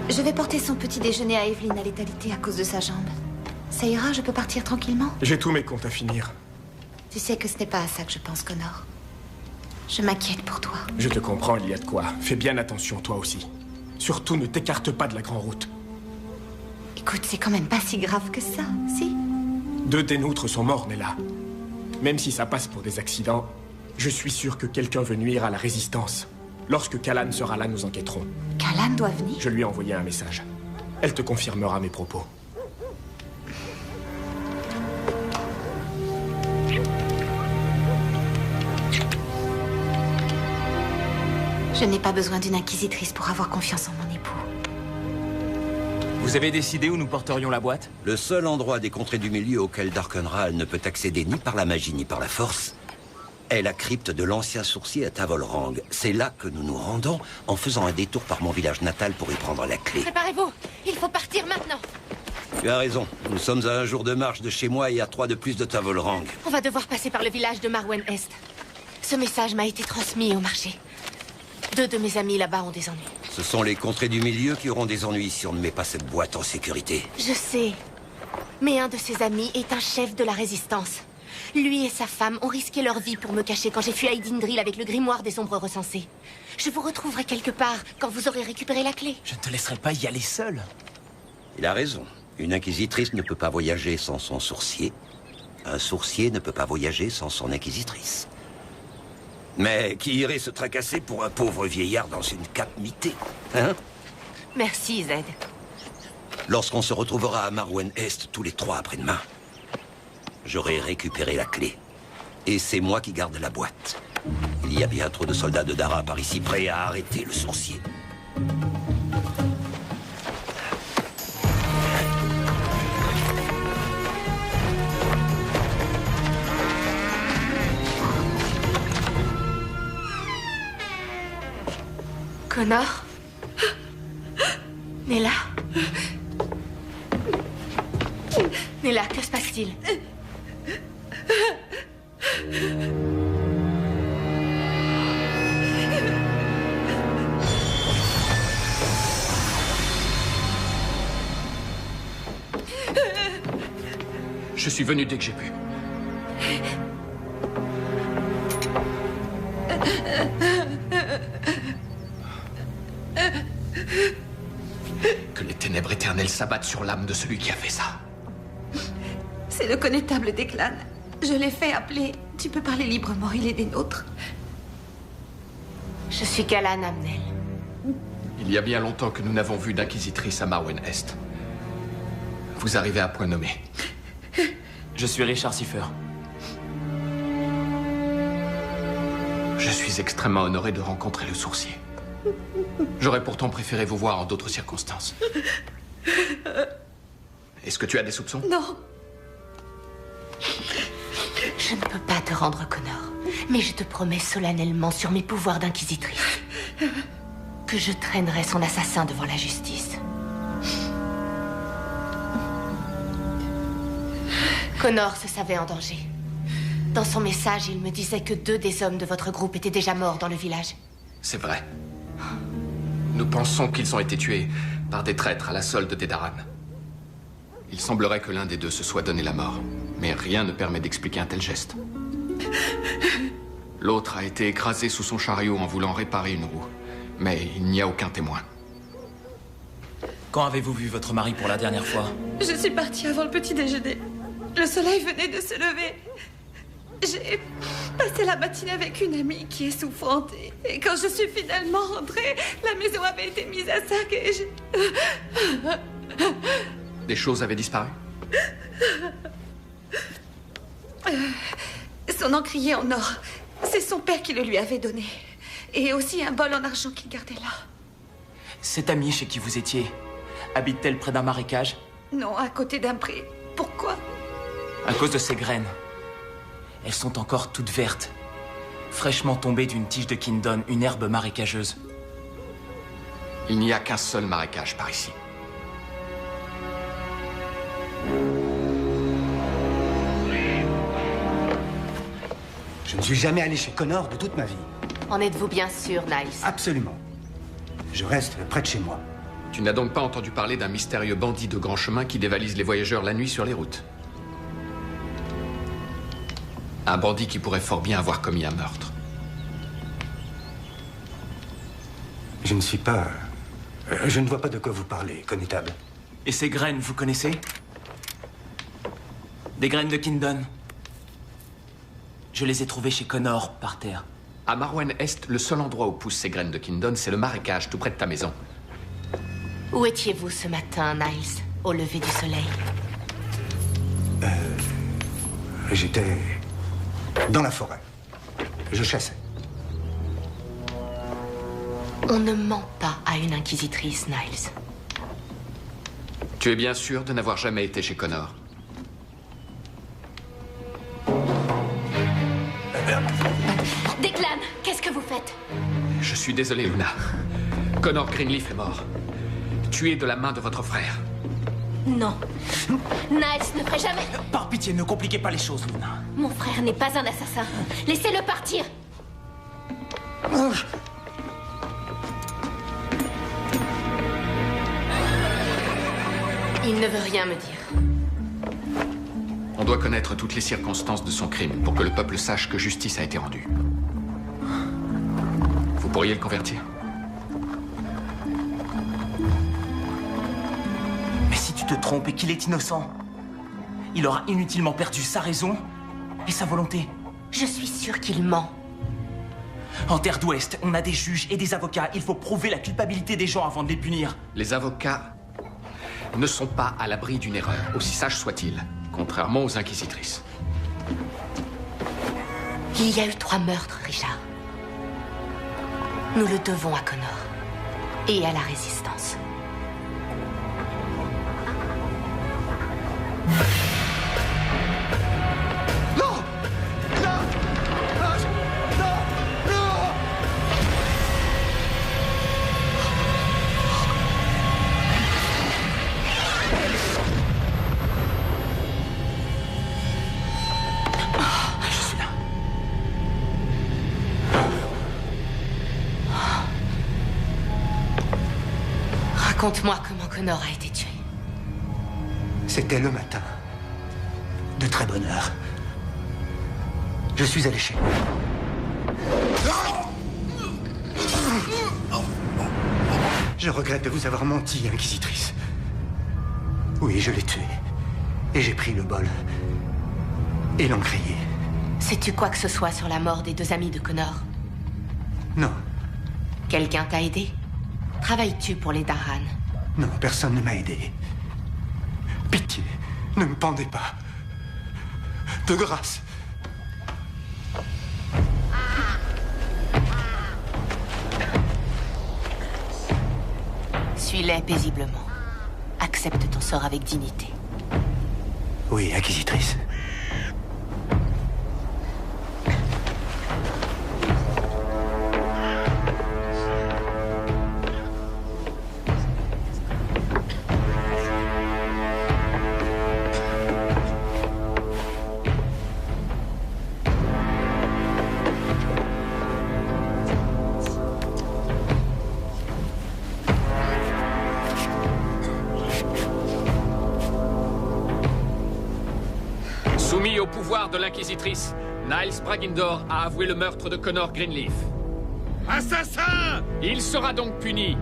Je vais porter son petit déjeuner à Evelyn à l'étalité à cause de sa jambe. Ça ira, je peux partir tranquillement? J'ai tous mes comptes à finir. Tu sais que ce n'est pas à ça que je pense, Connor. Je m'inquiète pour toi. Je te comprends, il y a de quoi. Fais bien attention, toi aussi. Surtout, ne t'écarte pas de la grande route. Écoute, c'est quand même pas si grave que ça, si? 2 des nôtres sont morts, Nella. Même si ça passe pour des accidents, je suis sûr que quelqu'un veut nuire à la résistance. Lorsque Callan sera là, nous enquêterons. Callan doit venir? Je lui ai envoyé un message. Elle te confirmera mes propos. Je n'ai pas besoin d'une inquisitrice pour avoir confiance en mon époux. Vous avez décidé où nous porterions la boîte? Le seul endroit des contrées du milieu auquel Darkenral ne peut accéder ni par la magie ni par la force est la crypte de l'ancien sourcier à Tavolrang. C'est là que nous nous rendons en faisant un détour par mon village natal pour y prendre la clé. Préparez-vous, il faut partir maintenant. Tu as raison, nous sommes à 1 jour de marche de chez moi et à 3 de plus de Tavolrang. On va devoir passer par le village de Marwen Est. Ce message m'a été transmis au marché. 2 de mes amis là-bas ont des ennuis. Ce sont les contrées du milieu qui auront des ennuis si on ne met pas cette boîte en sécurité. Je sais. Mais un de ses amis est un chef de la résistance. Lui et sa femme ont risqué leur vie pour me cacher quand j'ai fui à Idindril avec le grimoire des ombres recensées. Je vous retrouverai quelque part quand vous aurez récupéré la clé. Je ne te laisserai pas y aller seul. Il a raison. Une inquisitrice ne peut pas voyager sans son sourcier. Un sourcier ne peut pas voyager sans son inquisitrice. Mais qui irait se tracasser pour un pauvre vieillard dans une cape mitée, hein? Merci, Zed. Lorsqu'on se retrouvera à Marwen Est tous les 3 après-demain, j'aurai récupéré la clé. Et c'est moi qui garde la boîte. Il y a bien trop de soldats de Dara par ici prêts à arrêter le sourcier. Connor? Nella? Nella, que se passe-t-il? Je suis venu dès que j'ai pu. Que les ténèbres éternelles s'abattent sur l'âme de celui qui a fait ça. C'est le connétable des clans. Je l'ai fait appeler. Tu peux parler librement, il est des nôtres. Je suis Callan Amnel. Il y a bien longtemps que nous n'avons vu d'inquisitrice à Marwen Est. Vous arrivez à point nommé. Je suis Richard Siffer. Je suis extrêmement honoré de rencontrer le sourcier. J'aurais pourtant préféré vous voir en d'autres circonstances. Est-ce que tu as des soupçons? Non. Je ne peux pas te rendre, Connor. Mais je te promets solennellement sur mes pouvoirs d'inquisitrice que je traînerai son assassin devant la justice. Connor se savait en danger. Dans son message, il me disait que 2 des hommes de votre groupe étaient déjà morts dans le village. C'est vrai. Nous pensons qu'ils ont été tués par des traîtres à la solde des Daran. Il semblerait que l'un des 2 se soit donné la mort. Mais rien ne permet d'expliquer un tel geste. L'autre a été écrasé sous son chariot en voulant réparer une roue. Mais il n'y a aucun témoin. Quand avez-vous vu votre mari pour la dernière fois? Je suis partie avant le petit déjeuner. Le soleil venait de se lever. J'ai passé la matinée avec une amie qui est souffrante. Et quand je suis finalement rentrée, la maison avait été mise à sac et Des choses avaient disparu? Son encrier en or, c'est son père qui le lui avait donné. Et aussi un bol en argent qu'il gardait là. Cette amie chez qui vous étiez, habite-t-elle près d'un marécage? Non, à côté d'un pré. Pourquoi? À cause de ces graines. Elles sont encore toutes vertes, fraîchement tombées d'une tige de Kindon, une herbe marécageuse. Il n'y a qu'un seul marécage par ici. Je ne suis jamais allé chez Connor de toute ma vie. En êtes-vous bien sûr, Nice? Absolument. Je reste près de chez moi. Tu n'as donc pas entendu parler d'un mystérieux bandit de grand chemin qui dévalise les voyageurs la nuit sur les routes? Un bandit qui pourrait fort bien avoir commis un meurtre. Je ne suis pas... je ne vois pas de quoi vous parlez, connétable. Et ces graines, vous connaissez? Des graines de Kindon. Je les ai trouvées chez Connor, par terre. À Marwen Est, le seul endroit où poussent ces graines de Kindon, c'est le marécage, tout près de ta maison. Où étiez-vous ce matin, Niles, au lever du soleil? J'étais... dans la forêt. Je chassais. On ne ment pas à une inquisitrice, Niles. Tu es bien sûr de n'avoir jamais été chez Connor? Declan, qu'est-ce que vous faites? Je suis désolé, Luna. Connor Greenleaf est mort. Tué de la main de votre frère. Non. Niles ne ferait jamais... Par pitié, ne compliquez pas les choses, Luna. Mon frère n'est pas un assassin. Laissez-le partir. Il ne veut rien me dire. On doit connaître toutes les circonstances de son crime pour que le peuple sache que justice a été rendue. Vous pourriez le convertir? Mais si tu te trompes et qu'il est innocent, il aura inutilement perdu sa raison et sa volonté. Je suis sûre qu'il ment. En Terre d'Ouest, on a des juges et des avocats. Il faut prouver la culpabilité des gens avant de les punir. Les avocats ne sont pas à l'abri d'une erreur, aussi sages soient-ils, contrairement aux inquisitrices. Il y a eu 3 meurtres, Richard. Nous le devons à Connor et à la Résistance. Raconte-moi comment Connor a été tué. C'était le matin. De très bonne heure. Je suis allé chez lui. Je regrette de vous avoir menti, Inquisitrice. Oui, je l'ai tué. Et j'ai pris le bol. Et l'encrier. Sais-tu quoi que ce soit sur la mort des 2 amis de Connor? Non. Quelqu'un t'a aidé? Travailles-tu pour les Daran? Non, personne ne m'a aidé. Pitié, ne me pendez pas. De grâce. Suis-les paisiblement. Accepte ton sort avec dignité. Oui, Inquisitrice. Soumis au pouvoir de l'inquisitrice, Niles Bragindor a avoué le meurtre de Connor Greenleaf. Assassin! Il sera donc puni,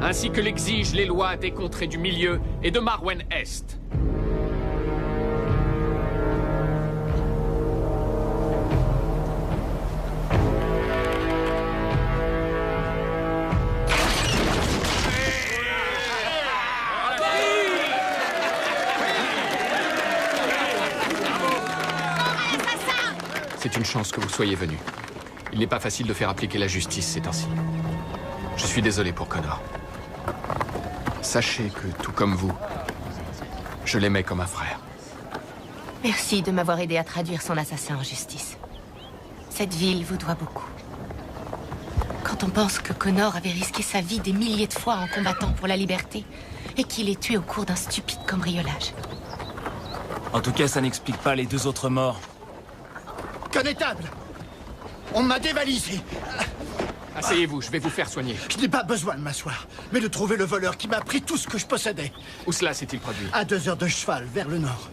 ainsi que l'exigent les lois des contrées du Milieu et de Marwen Est. C'est une chance que vous soyez venu. Il n'est pas facile de faire appliquer la justice ces temps-ci. Je suis désolé pour Connor. Sachez que, tout comme vous, je l'aimais comme un frère. Merci de m'avoir aidé à traduire son assassin en justice. Cette ville vous doit beaucoup. Quand on pense que Connor avait risqué sa vie des milliers de fois en combattant pour la liberté et qu'il est tué au cours d'un stupide cambriolage. En tout cas, ça n'explique pas les 2 autres morts. Connétable! On m'a dévalisé! Asseyez-vous, je vais vous faire soigner. Je n'ai pas besoin de m'asseoir, mais de trouver le voleur qui m'a pris tout ce que je possédais. Où cela s'est-il produit? À 2 heures de cheval, vers le nord.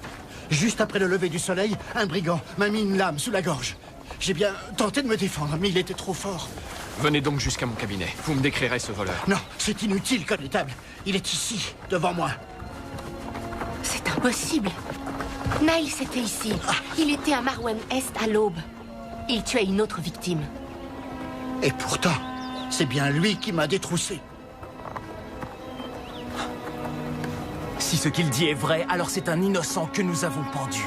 Juste après le lever du soleil, un brigand m'a mis une lame sous la gorge. J'ai bien tenté de me défendre, mais il était trop fort. Venez donc jusqu'à mon cabinet. Vous me décrirez ce voleur. Non, c'est inutile, connétable. Il est ici, devant moi. C'est impossible. Niles était ici. Il était à Marwen Est à l'aube. Il tuait une autre victime. Et pourtant, c'est bien lui qui m'a détroussé. Si ce qu'il dit est vrai, alors c'est un innocent que nous avons pendu.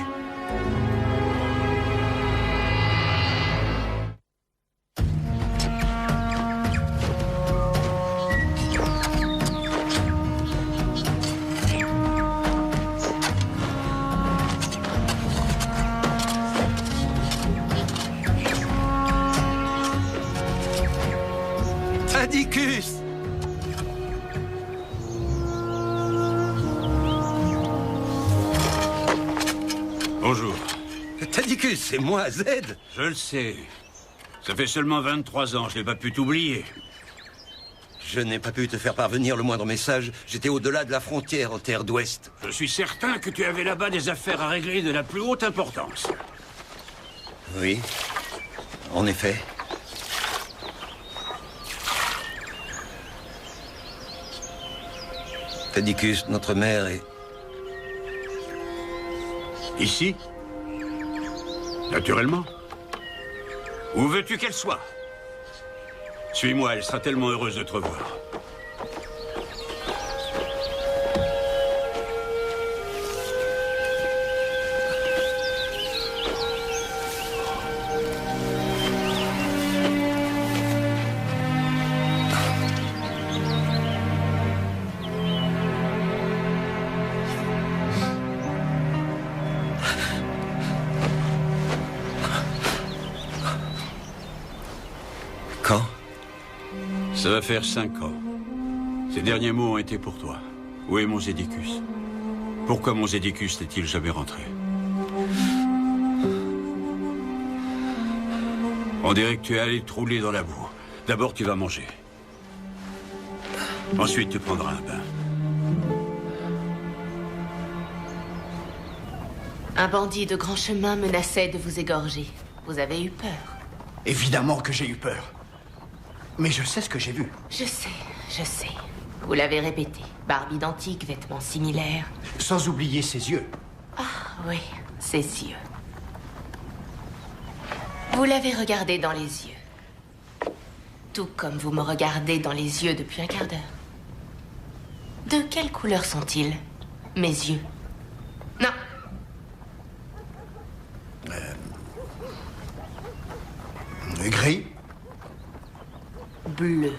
Atticus! Bonjour. Atticus, c'est moi, Z. Je le sais. Ça fait seulement 23 ans, je n'ai pas pu t'oublier. Je n'ai pas pu te faire parvenir le moindre message. J'étais au-delà de la frontière, en terre d'Ouest. Je suis certain que tu avais là-bas des affaires à régler de la plus haute importance. Oui, en effet. Atticus, notre mère est... Ici? Naturellement. Où veux-tu qu'elle soit? Suis-moi, elle sera tellement heureuse de te revoir. Quand? Ça va faire 5 ans. Ces derniers mots ont été pour toi. Où est mon Zedicus? Pourquoi mon Zedicus n'est-il jamais rentré? On dirait que tu es allé te rouler dans la boue. D'abord, tu vas manger. Ensuite, tu prendras un bain. Un bandit de grand chemin menaçait de vous égorger. Vous avez eu peur. Évidemment que j'ai eu peur. Mais je sais ce que j'ai vu. Je sais. Vous l'avez répété. Barbe identique, vêtements similaires. Sans oublier ses yeux. Ah oui, ses yeux. Vous l'avez regardé dans les yeux. Tout comme vous me regardez dans les yeux depuis un quart d'heure. De quelle couleur sont-ils, mes yeux? Non. Gris? Bleus.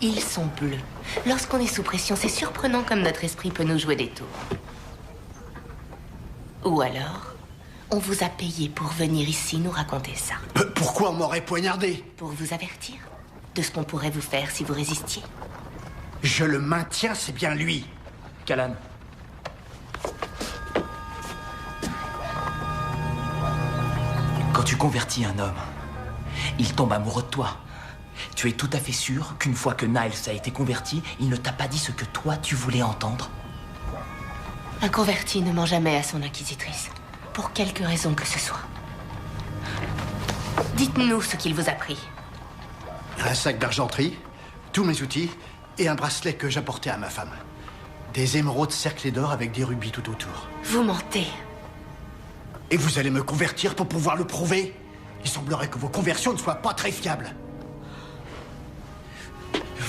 Ils sont bleus. Lorsqu'on est sous pression, c'est surprenant comme notre esprit peut nous jouer des tours. Ou alors, on vous a payé pour venir ici nous raconter ça. Pourquoi on m'aurait poignardé? Pour vous avertir de ce qu'on pourrait vous faire si vous résistiez. Je le maintiens, c'est bien lui. Callan. Quand tu convertis un homme, il tombe amoureux de toi. Tu es tout à fait sûr qu'une fois que Niles a été converti, il ne t'a pas dit ce que toi tu voulais entendre? Un converti ne ment jamais à son inquisitrice, pour quelque raison que ce soit. Dites-nous ce qu'il vous a pris. Un sac d'argenterie, tous mes outils et un bracelet que j'apportais à ma femme. Des émeraudes cerclées d'or avec des rubis tout autour. Vous mentez. Et vous allez me convertir pour pouvoir le prouver? Il semblerait que vos conversions ne soient pas très fiables.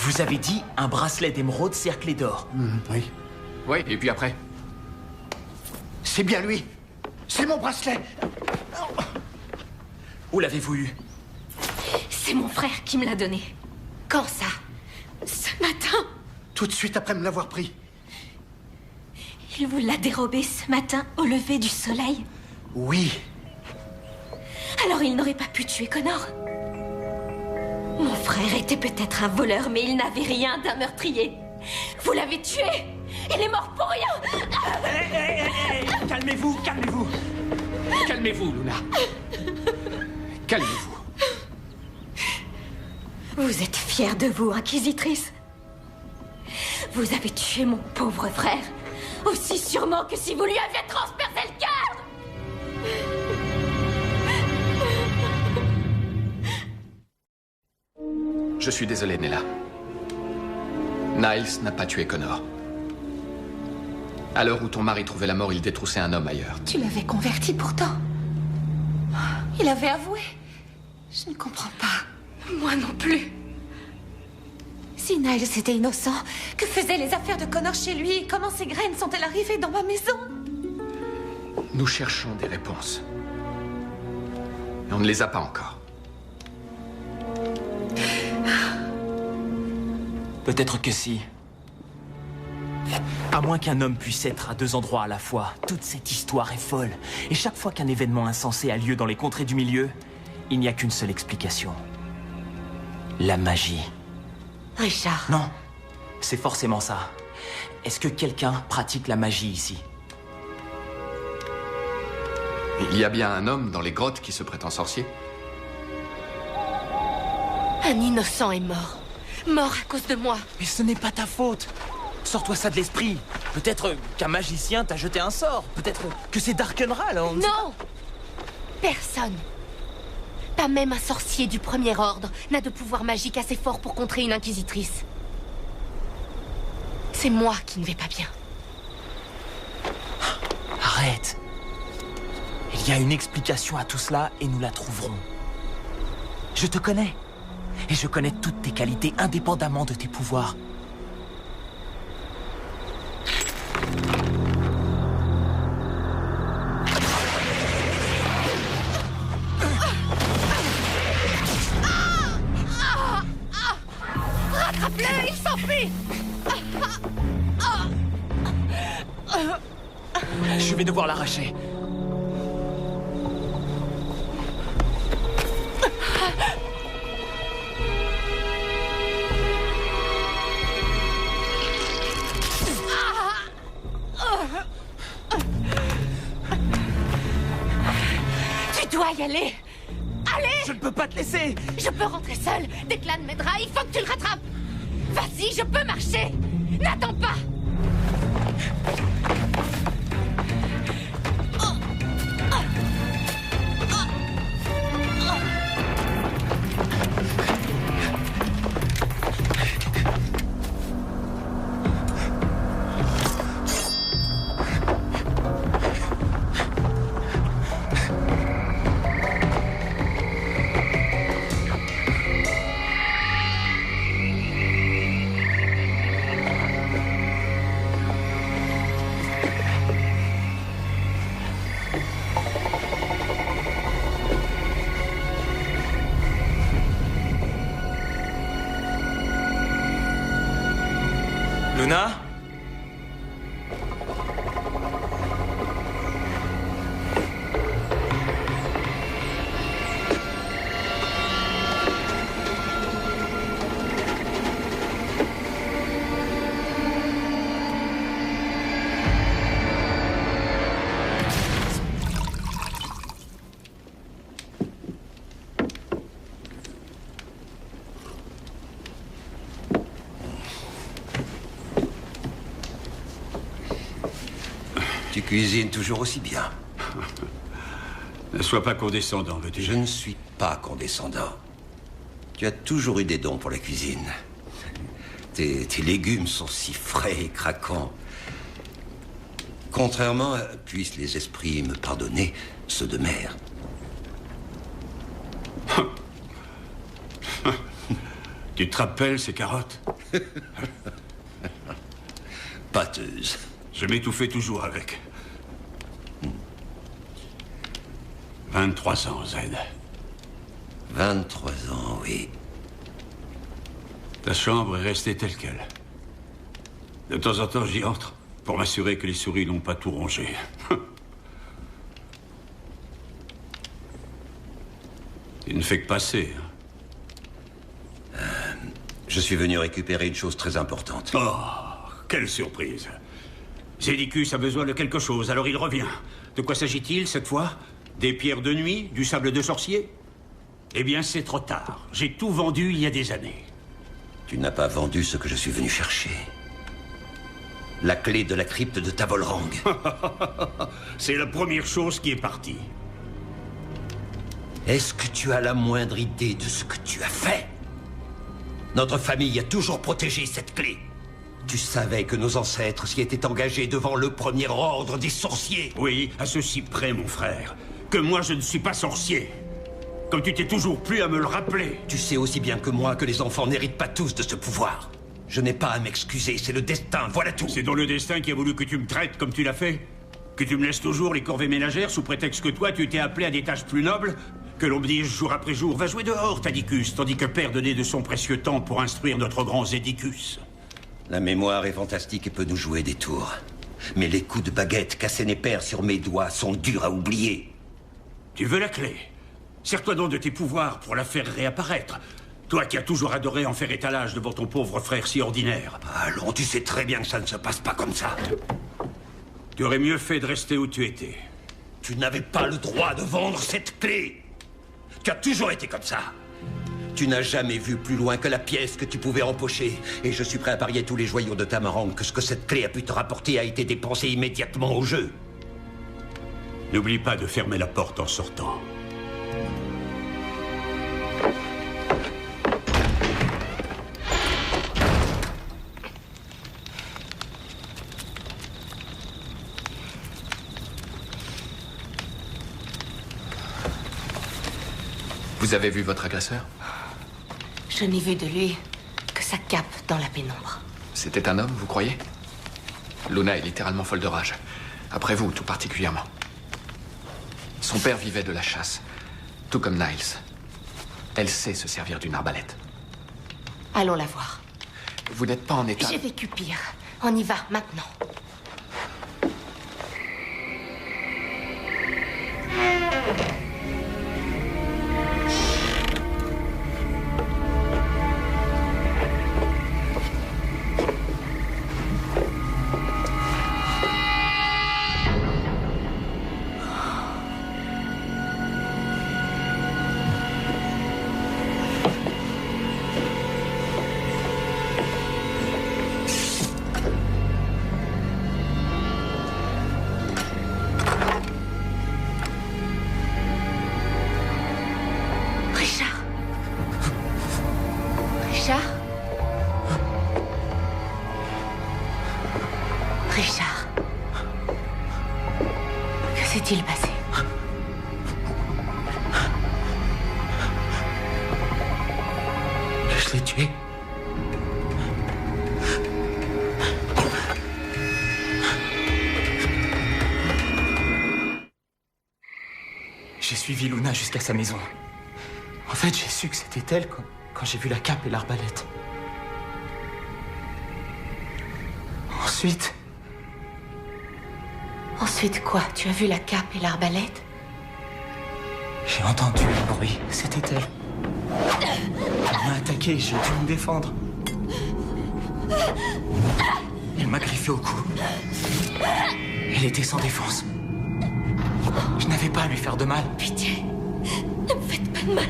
Vous avez dit un bracelet d'émeraude cerclé d'or. Oui. Oui, et puis après? C'est bien lui. C'est mon bracelet. Où l'avez-vous eu? C'est mon frère qui me l'a donné. Quand ça? Ce matin. Tout de suite après me l'avoir pris. Il vous l'a dérobé ce matin au lever du soleil. Oui. Alors il n'aurait pas pu tuer Connor. Mon frère était peut-être un voleur, mais il n'avait rien d'un meurtrier. Vous l'avez tué. Il est mort pour rien. Calmez-vous, calmez-vous. Calmez-vous, Luna. Calmez-vous. Vous êtes fière de vous, Inquisitrice? Vous avez tué mon pauvre frère, aussi sûrement que si vous lui aviez transpercé le cœur! Je suis désolé, Nella. Niles n'a pas tué Connor. À l'heure où ton mari trouvait la mort, il détroussait un homme ailleurs. Tu l'avais converti pourtant. Il avait avoué. Je ne comprends pas. Moi non plus. Si Niles était innocent, que faisaient les affaires de Connor chez lui et comment ces graines sont-elles arrivées dans ma maison? Nous cherchons des réponses. Et on ne les a pas encore. Peut-être que si. À moins qu'un homme puisse être à deux endroits à la fois, toute cette histoire est folle. Et chaque fois qu'un événement insensé a lieu dans les contrées du milieu, il n'y a qu'une seule explication. La magie. Richard. Non, c'est forcément ça. Est-ce que quelqu'un pratique la magie ici? Il y a bien un homme dans les grottes qui se prétend sorcier. Un innocent est mort. Mort à cause de moi. Mais ce n'est pas ta faute. Sors-toi ça de l'esprit. Peut-être qu'un magicien t'a jeté un sort. Peut-être que c'est Darkenral. Non! Personne. Pas même un sorcier du premier ordre n'a de pouvoir magique assez fort pour contrer une inquisitrice. C'est moi qui ne vais pas bien. Arrête. Il y a une explication à tout cela et nous la trouverons. Je te connais. Et je connais toutes tes qualités indépendamment de tes pouvoirs. Rattrape-le, il s'enfuit! Je vais devoir l'arracher. Tu dois y aller. Allez! Je ne peux pas te laisser. Je peux rentrer seule. Declan m'aidera, il faut que tu le rattrapes. Vas-y, je peux marcher. N'attends pas. Luna? Tu cuisines toujours aussi bien. Ne sois pas condescendant, veux-tu? Je ne suis pas condescendant. Tu as toujours eu des dons pour la cuisine. Tes légumes sont si frais et craquants. Contrairement à, puissent les esprits me pardonner, ceux de mer. Tu te rappelles ces carottes? Pâteuse. Je m'étouffais toujours avec. 23 ans, Zed. 23 ans, oui. Ta chambre est restée telle qu'elle. De temps en temps, j'y entre pour m'assurer que les souris n'ont pas tout rongé. Il ne fait que passer. Je suis venu récupérer une chose très importante. Oh, quelle surprise. Zedicus a besoin de quelque chose, alors il revient. De quoi s'agit-il, cette fois? Des pierres de nuit? Du sable de sorcier? Eh bien, c'est trop tard. J'ai tout vendu il y a des années. Tu n'as pas vendu ce que je suis venu chercher. La clé de la crypte de Tavolrang. C'est la première chose qui est partie. Est-ce que tu as la moindre idée de ce que tu as fait? Notre famille a toujours protégé cette clé. Tu savais que nos ancêtres s'y étaient engagés devant le premier ordre des sorciers. Oui, à ceci près, mon frère, que moi je ne suis pas sorcier. Comme tu t'es toujours plu à me le rappeler. Tu sais aussi bien que moi que les enfants n'héritent pas tous de ce pouvoir. Je n'ai pas à m'excuser, c'est le destin, voilà tout. C'est donc le destin qui a voulu que tu me traites comme tu l'as fait? Que tu me laisses toujours les corvées ménagères sous prétexte que toi, tu t'es appelé à des tâches plus nobles? Que l'on me dise jour après jour, va jouer dehors, Tadicus, tandis que père donnait de son précieux temps pour instruire notre grand Zedicus. La mémoire est fantastique et peut nous jouer des tours. Mais les coups de baguette cassés mes pères sur mes doigts sont durs à oublier. Tu veux la clé? Sers-toi donc de tes pouvoirs pour la faire réapparaître. Toi qui as toujours adoré en faire étalage devant ton pauvre frère si ordinaire. Allons, tu sais très bien que ça ne se passe pas comme ça. Tu aurais mieux fait de rester où tu étais. Tu n'avais pas le droit de vendre cette clé. Tu as toujours été comme ça. Tu n'as jamais vu plus loin que la pièce que tu pouvais empocher. Et je suis prêt à parier tous les joyaux de Tamarang que ce que cette clé a pu te rapporter a été dépensé immédiatement au jeu. N'oublie pas de fermer la porte en sortant. Vous avez vu votre agresseur? Je n'ai vu de lui que sa cape dans la pénombre. C'était un homme, vous croyez? Luna est littéralement folle de rage. Après vous, tout particulièrement. Son père vivait de la chasse, tout comme Niles. Elle sait se servir d'une arbalète. Allons la voir. Vous n'êtes pas en état... J'ai vécu pire. On y va, maintenant. Richard. Que s'est-il passé? Je l'ai tué. J'ai suivi Luna jusqu'à sa maison. En fait, j'ai su que c'était elle quand j'ai vu la cape et l'arbalète. Ensuite... Ensuite quoi? Tu as vu la cape et l'arbalète? J'ai entendu un bruit. C'était elle. Elle m'a attaqué et j'ai dû me défendre. Elle m'a griffé au cou. Elle était sans défense. Je n'avais pas à lui faire de mal. Pitié, ne me faites pas de mal.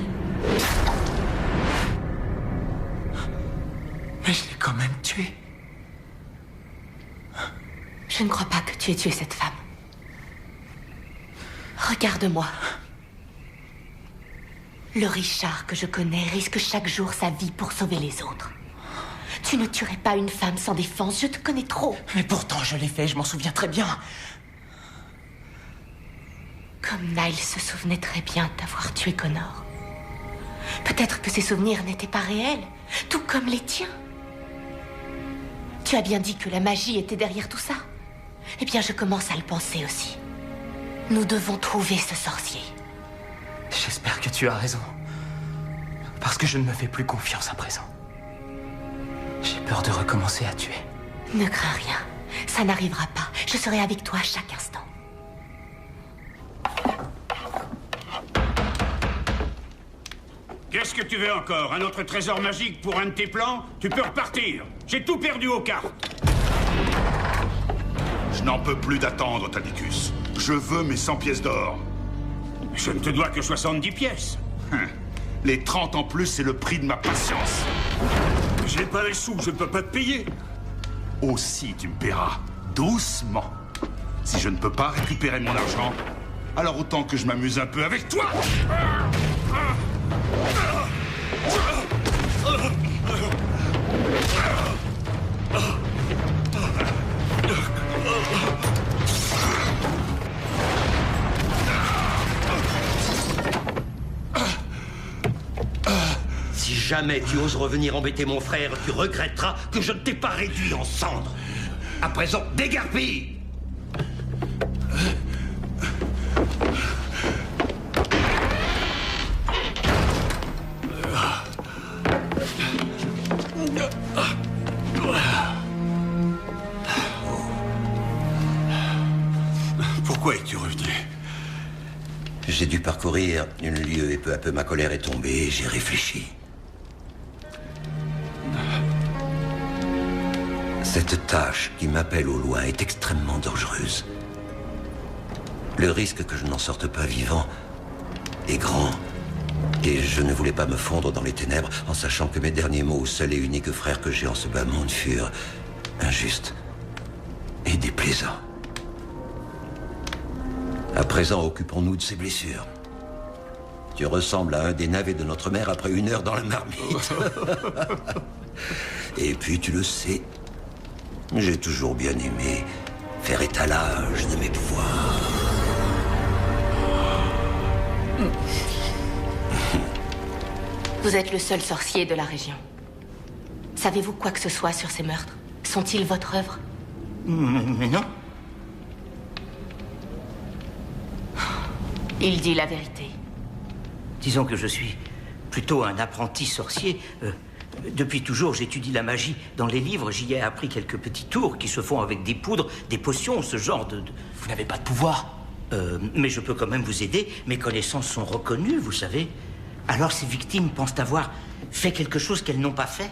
Mais je l'ai quand même tuée. Je ne crois pas que tu aies tué cette femme. Regarde-moi. Le Richard que je connais risque chaque jour sa vie pour sauver les autres. Tu ne tuerais pas une femme sans défense, je te connais trop. Mais pourtant, je l'ai fait, je m'en souviens très bien. Comme Niles se souvenait très bien d'avoir tué Connor. Peut-être que ses souvenirs n'étaient pas réels, tout comme les tiens. Tu as bien dit que la magie était derrière tout ça. Eh bien, je commence à le penser aussi. Nous devons trouver ce sorcier. J'espère que tu as raison. Parce que je ne me fais plus confiance à présent. J'ai peur de recommencer à tuer. Ne crains rien. Ça n'arrivera pas. Je serai avec toi à chaque instant. Qu'est-ce que tu veux encore? Un autre trésor magique pour un de tes plans? Tu peux repartir. J'ai tout perdu aux cartes. Je n'en peux plus d'attendre, Tadicus. Je veux mes 100 pièces d'or. Je ne te dois que 70 pièces. Les 30 en plus, c'est le prix de ma patience. J'ai pas les sous, je ne peux pas te payer. Aussi, tu me paieras. Doucement. Si je ne peux pas récupérer mon argent, alors autant que je m'amuse un peu avec toi. Si jamais tu oses revenir embêter mon frère, tu regretteras que je ne t'ai pas réduit en cendres. À présent, dégarpille! Pourquoi es-tu revenu? J'ai dû parcourir une lieue et peu à peu ma colère est tombée et j'ai réfléchi. Cette tâche qui m'appelle au loin est extrêmement dangereuse. Le risque que je n'en sorte pas vivant est grand. Et je ne voulais pas me fondre dans les ténèbres en sachant que mes derniers mots au seul et unique frère que j'ai en ce bas monde furent injustes et déplaisants. À présent, occupons-nous de ces blessures. Tu ressembles à un des navets de notre mère après 1 heure dans la marmite. Et puis, tu le sais, j'ai toujours bien aimé faire étalage de mes pouvoirs. Vous êtes le seul sorcier de la région. Savez-vous quoi que ce soit sur ces meurtres? Sont-ils votre œuvre? Mais non. Il dit la vérité. Disons que je suis plutôt un apprenti sorcier. Depuis toujours, j'étudie la magie. Dans les livres, j'y ai appris quelques petits tours qui se font avec des poudres, des potions, ce genre de... Vous n'avez pas de pouvoir. Mais je peux quand même vous aider. Mes connaissances sont reconnues, vous savez. Alors ces victimes pensent avoir fait quelque chose qu'elles n'ont pas fait.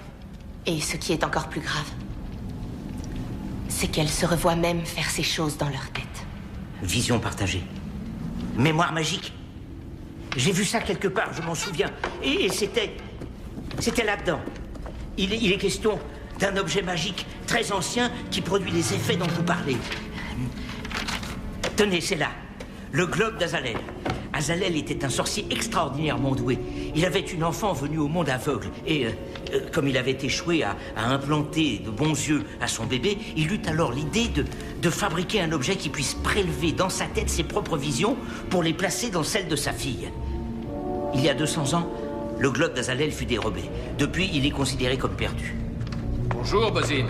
Et ce qui est encore plus grave, c'est qu'elles se revoient même faire ces choses dans leur tête. Vision partagée. Mémoire magique. J'ai vu ça quelque part, je m'en souviens. Et c'était là-dedans. Il est question d'un objet magique très ancien qui produit les effets dont vous parlez. Tenez, c'est là. Le globe d'Azalel. Azalel était un sorcier extraordinairement doué. Il avait une enfant venue au monde aveugle. Et comme il avait échoué à implanter de bons yeux à son bébé, il eut alors l'idée de fabriquer un objet qui puisse prélever dans sa tête ses propres visions pour les placer dans celles de sa fille. Il y a 200 ans, le globe d'Azalel fut dérobé. Depuis, il est considéré comme perdu. Bonjour, Bozine.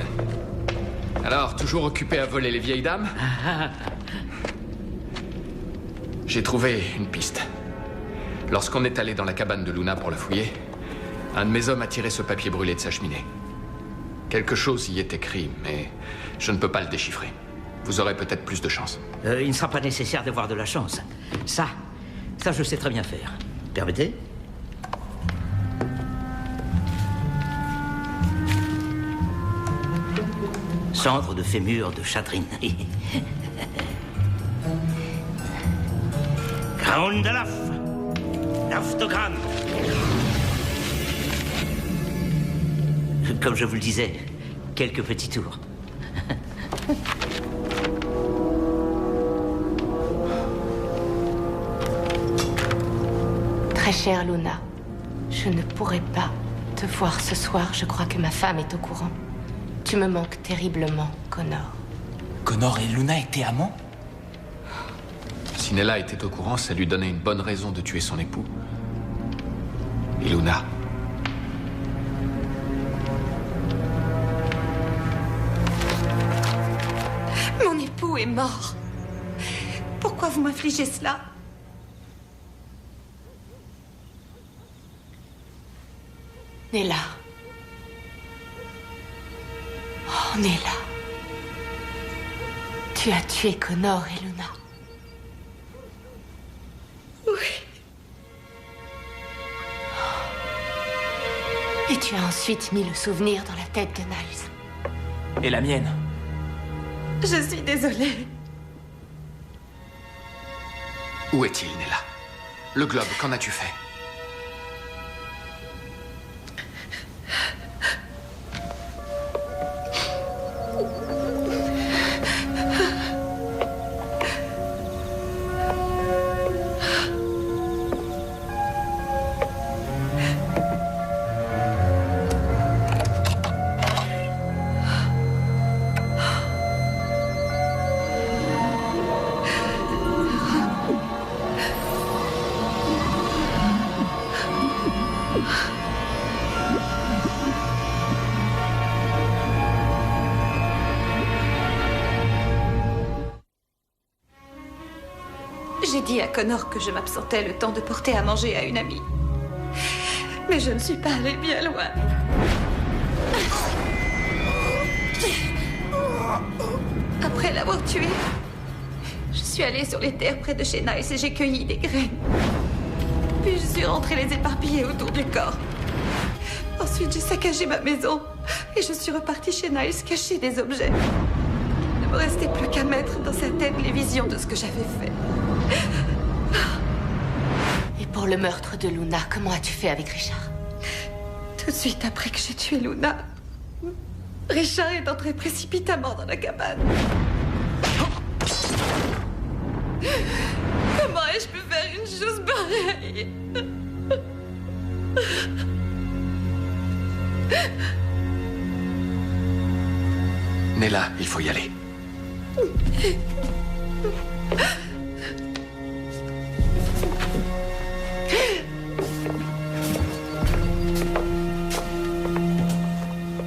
Alors, toujours occupé à voler les vieilles dames? J'ai trouvé une piste. Lorsqu'on est allé dans la cabane de Luna pour la fouiller, un de mes hommes a tiré ce papier brûlé de sa cheminée. Quelque chose y est écrit, mais je ne peux pas le déchiffrer. Vous aurez peut-être plus de chance. Il ne sera pas nécessaire d'avoir de la chance. Ça, je sais très bien faire. Permettez? Cendre de fémur de chatrine. Graundalaf, Naftogramme. Comme je vous le disais, quelques petits tours. Très chère Luna, je ne pourrai pas te voir ce soir. Je crois que ma femme est au courant. Tu me manques terriblement, Connor. Connor et Luna étaient amants? Si Nella était au courant, ça lui donnait une bonne raison de tuer son époux. Et Luna. Mon époux est mort. Pourquoi vous m'infligez cela? Nella. Oh, Nella. Tu as tué Connor et Luna. Oui. Et tu as ensuite mis le souvenir dans la tête de Niles. Et la mienne. Je suis désolée. Où est-il, Nella? Le globe, qu'en as-tu fait? J'ai dit à Connor que je m'absentais le temps de porter à manger à une amie. Mais je ne suis pas allée bien loin. Après l'avoir tué, je suis allée sur les terres près de chez Nice et j'ai cueilli des graines. Puis je suis rentrée les éparpiller autour du corps. Ensuite, j'ai saccagé ma maison et je suis repartie chez Nice cacher des objets. Il ne me restait plus qu'à mettre dans sa tête les visions de ce que j'avais fait. Et pour le meurtre de Luna, comment as-tu fait avec Richard? Tout de suite après que j'ai tué Luna, Richard est entré précipitamment dans la cabane. Comment ai-je pu faire une chose pareille? Nella, il faut y aller.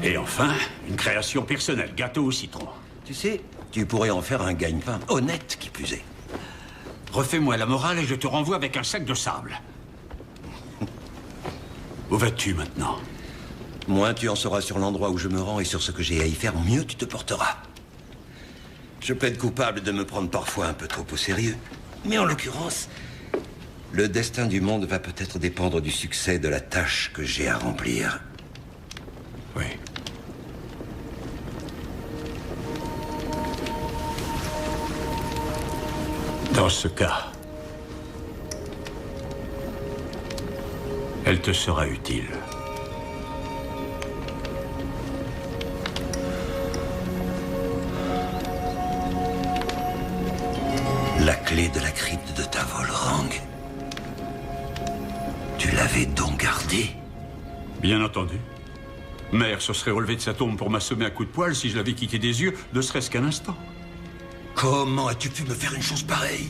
Et enfin, une création personnelle, gâteau au citron. Tu sais, tu pourrais en faire un gagne-pain honnête, qui plus est. Refais-moi la morale et je te renvoie avec un sac de sable. Où vas-tu maintenant? Moins tu en sauras sur l'endroit où je me rends et sur ce que j'ai à y faire, mieux tu te porteras. Je plaide coupable de me prendre parfois un peu trop au sérieux. Mais en l'occurrence, le destin du monde va peut-être dépendre du succès de la tâche que j'ai à remplir. Oui. Dans ce cas, elle te sera utile. La clé de la crypte de Tavolrang. Tu l'avais donc gardée? Bien entendu. Mère se serait relevée de sa tombe pour m'assommer à coups de poing si je l'avais quitté des yeux, ne serait-ce qu'un instant. Comment as-tu pu me faire une chose pareille?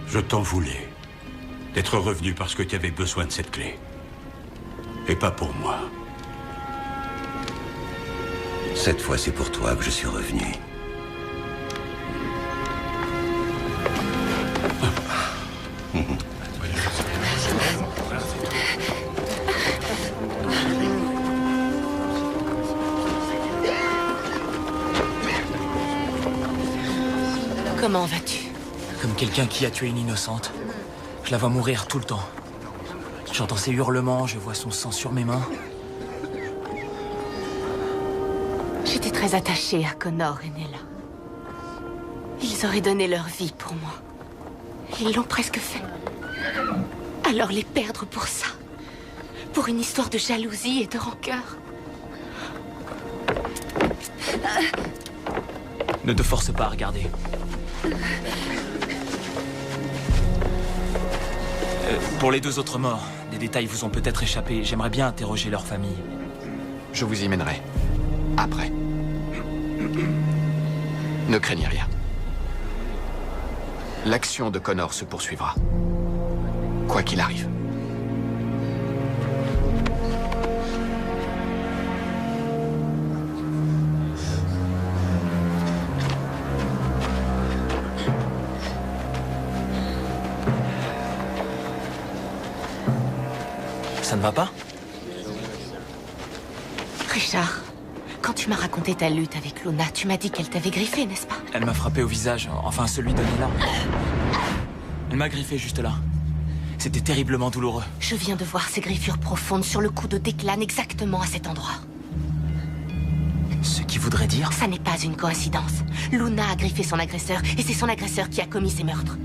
Je t'en voulais. D'être revenu parce que tu avais besoin de cette clé. Et pas pour moi. Cette fois, c'est pour toi que je suis revenu. Comment vas-tu? Comme quelqu'un qui a tué une innocente. Je la vois mourir tout le temps. J'entends ses hurlements, je vois son sang sur mes mains. J'étais très attachée à Connor et Nella. Ils auraient donné leur vie pour moi. Ils l'ont presque fait. Alors les perdre pour ça? Pour une histoire de jalousie et de rancœur? Ne te force pas à regarder. Pour les deux autres morts, des détails vous ont peut-être échappé. J'aimerais bien interroger leur famille. Je vous y mènerai. Après. Ne craignez rien. L'action de Connor se poursuivra. Quoi qu'il arrive. Ça ne va pas? Richard, quand tu m'as raconté ta lutte avec Luna, tu m'as dit qu'elle t'avait griffé, n'est-ce pas? Elle m'a frappé au visage, enfin celui de Nella. Elle m'a griffé juste là. C'était terriblement douloureux. Je viens de voir ces griffures profondes sur le cou de Declan, exactement à cet endroit. Ce qui voudrait dire? Ça n'est pas une coïncidence. Luna a griffé son agresseur, et c'est son agresseur qui a commis ces meurtres.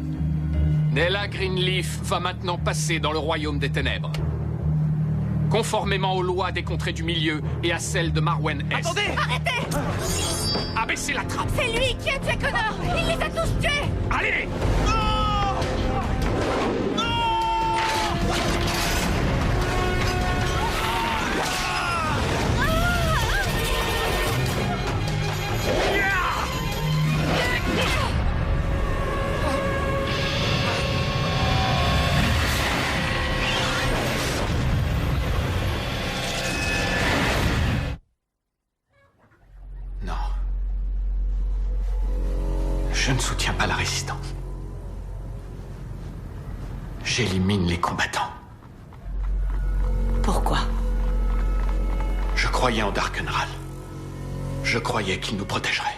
Nella Greenleaf va maintenant passer dans le royaume des ténèbres. Conformément aux lois des contrées du milieu et à celles de Marwen Est. Attendez! Arrêtez! Abaissez la trappe! C'est lui qui a tué Connor! Il les a tous tués! Allez! Non. Je ne soutiens pas la résistance. J'élimine les combattants. Pourquoi? Je croyais en Darkenral. Je croyais qu'il nous protégerait.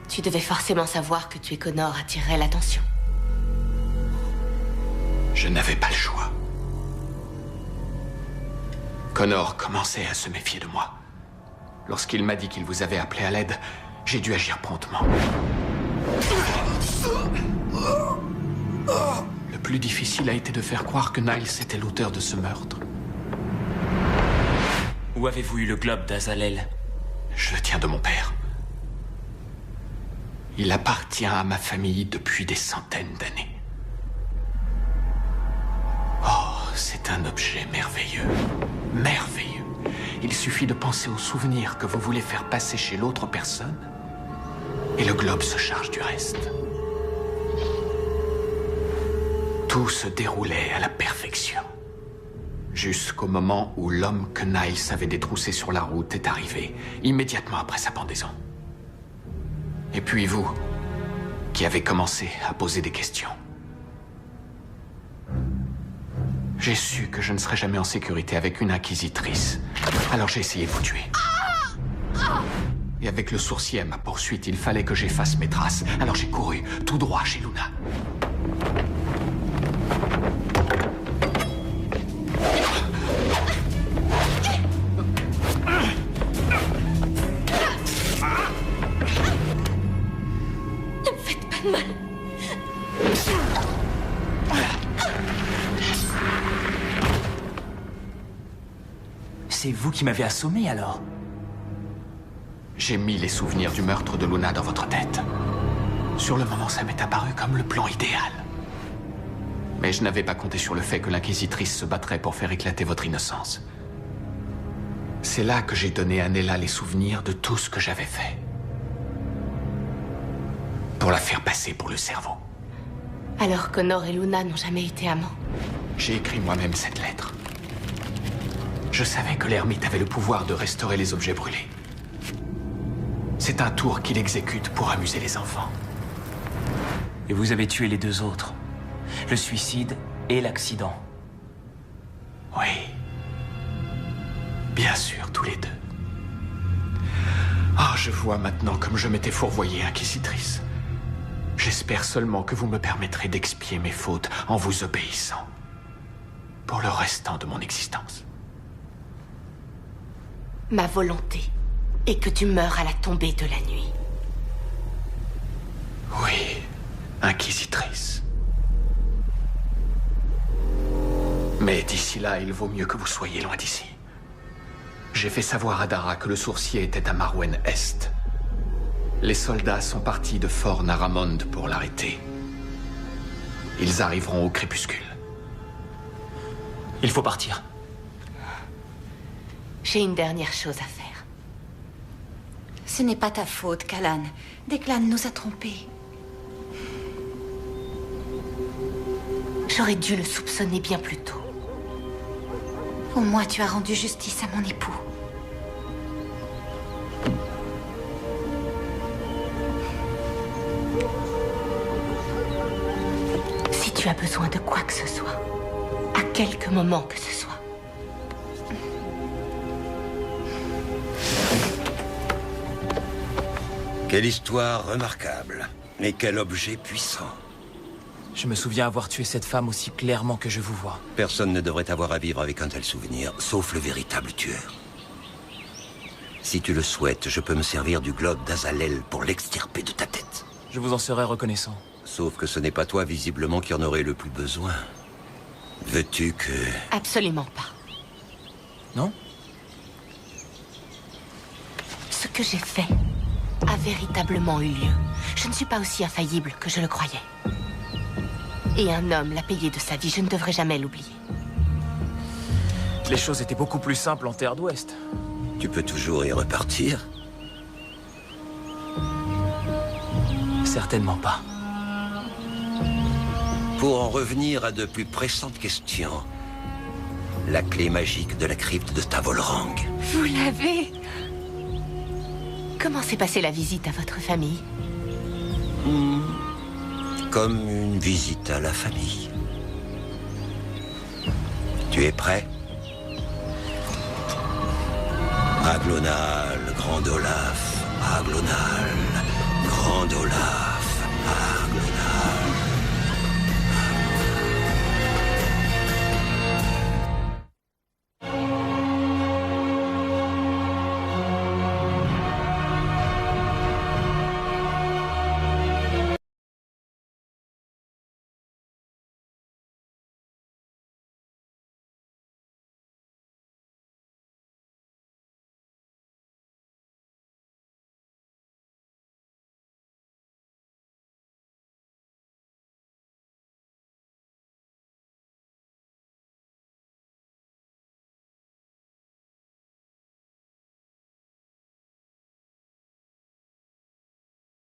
Tu devais forcément savoir que tuer Connor attirerait l'attention. Je n'avais pas le choix. Connor commençait à se méfier de moi. Lorsqu'il m'a dit qu'il vous avait appelé à l'aide, j'ai dû agir promptement. Le plus difficile a été de faire croire que Niles était l'auteur de ce meurtre. Où avez-vous eu le globe d'Azalel? Je le tiens de mon père. Il appartient à ma famille depuis des centaines d'années. Oh, c'est un objet merveilleux. Merveilleux. Il suffit de penser aux souvenirs que vous voulez faire passer chez l'autre personne, et le globe se charge du reste. Tout se déroulait à la perfection. Jusqu'au moment où l'homme que Niles avait détroussé sur la route est arrivé, immédiatement après sa pendaison. Et puis vous, qui avez commencé à poser des questions. J'ai su que je ne serais jamais en sécurité avec une inquisitrice. Alors j'ai essayé de vous tuer. Et avec le sourcier à ma poursuite, il fallait que j'efface mes traces. Alors j'ai couru tout droit chez Luna. Ne me faites pas de mal. C'est vous qui m'avez assommé alors? J'ai mis les souvenirs du meurtre de Luna dans votre tête. Sur le moment, ça m'est apparu comme le plan idéal. Mais je n'avais pas compté sur le fait que l'inquisitrice se battrait pour faire éclater votre innocence. C'est là que j'ai donné à Nella les souvenirs de tout ce que j'avais fait. Pour la faire passer pour le cerveau. Alors Connor et Luna n'ont jamais été amants? J'ai écrit moi-même cette lettre. Je savais que l'ermite avait le pouvoir de restaurer les objets brûlés. C'est un tour qu'il exécute pour amuser les enfants. Et vous avez tué les deux autres. Le suicide et l'accident. Oui. Bien sûr, tous les deux. Ah, je vois maintenant comme je m'étais fourvoyé, inquisitrice. J'espère seulement que vous me permettrez d'expier mes fautes en vous obéissant. Pour le restant de mon existence. Ma volonté est que tu meurs à la tombée de la nuit. Oui, inquisitrice. Mais d'ici là, il vaut mieux que vous soyez loin d'ici. J'ai fait savoir à Dara que le sourcier était à Marwen Est. Les soldats sont partis de Fort Naramond pour l'arrêter. Ils arriveront au crépuscule. Il faut partir. J'ai une dernière chose à faire. Ce n'est pas ta faute, Callan. Declan nous a trompés. J'aurais dû le soupçonner bien plus tôt. Au moins, tu as rendu justice à mon époux. Si tu as besoin de quoi que ce soit, à quelque moment que ce soit, quelle histoire remarquable. Et quel objet puissant. Je me souviens avoir tué cette femme aussi clairement que je vous vois. Personne ne devrait avoir à vivre avec un tel souvenir, sauf le véritable tueur. Si tu le souhaites, je peux me servir du globe d'Azalel pour l'extirper de ta tête. Je vous en serais reconnaissant. Sauf que ce n'est pas toi, visiblement, qui en aurais le plus besoin. Veux-tu que... Absolument pas. Non? Ce que j'ai fait a véritablement eu lieu. Je ne suis pas aussi infaillible que je le croyais. Et un homme l'a payé de sa vie, je ne devrais jamais l'oublier. Les choses étaient beaucoup plus simples en Terre d'Ouest. Tu peux toujours y repartir? Certainement pas. Pour en revenir à de plus pressantes questions, la clé magique de la crypte de Tavolrang. Vous l'avez? Comment s'est passée la visite à votre famille? Comme une visite à la famille. Tu es prêt? Aglonal, Grand Olaf, Aglonal.